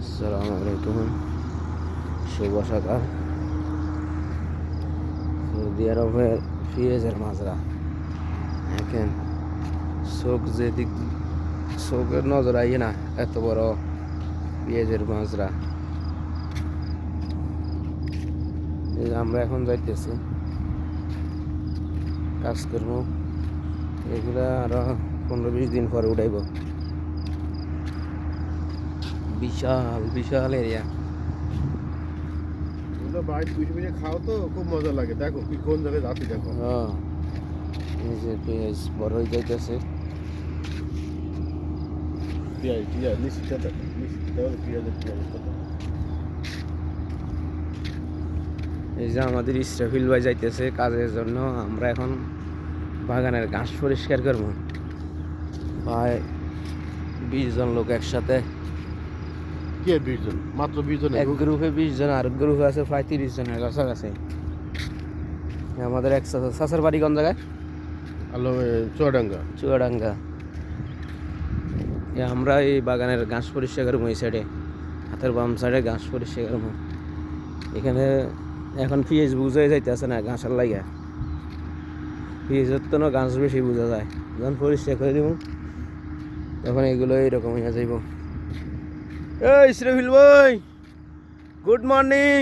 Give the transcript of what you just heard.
আসসালামু আলাইকুম, শুভ সকাল। সৌদি আরবের পেঁয়াজের মাজরা দেখেন, চোখ যেদিক চোখের নজর আইয়ে না, এত বড় পেঁয়াজের মাজরা। এই যে আমরা এখন যাইতেছি কাজ করবো, এগুলা আরো 15-20 দিন পরে উঠাইব। বিশাল বিশাল এরিয়া। বাইরে বসে বসে খাও তো খুব মজা লাগে। দেখো কি কোন জায়গায় যাচ্ছি দেখো। এই যে পেঁয়াজ বড় হয়ে যাইতেছে। পেঁয়াজ নিশ্চিত পেঁয়াজের কথা। এই যে আমাদের ইসরাফিল ভাই যাইতেছে কাজের জন্য, আমরা এখন বাগানের ঘাস পরিষ্কার করবো। প্রায় 20 জন লোক একসাথে। কে 20 জন? মাত্র 20 জন? এক গ্রুপে 20 জন, আর গ্রুপে আছে প্রায় 30 জনের কাছাকাছি। আমাদের এক চাচার বাড়ি কোন জায়গায়? চুয়াডাঙ্গা। আমরা এই বাগানের ঘাস পরিষ্কার করবো, এই সাইডে হাতের বাম সাইডে ঘাস পরিষ্কার করবো। এখানে এখন পেঁয়াজ বুঝে যাইতেছে না ঘাসের লাগে, পেঁয়াজের তো না ঘাস বেশি বোঝা যায়। যখন পরিষ্কার করে দিব তখন এগুলো এইরকম হয়ে যাইব। এই ইসরাফিল ভাই, গুড মর্নিং।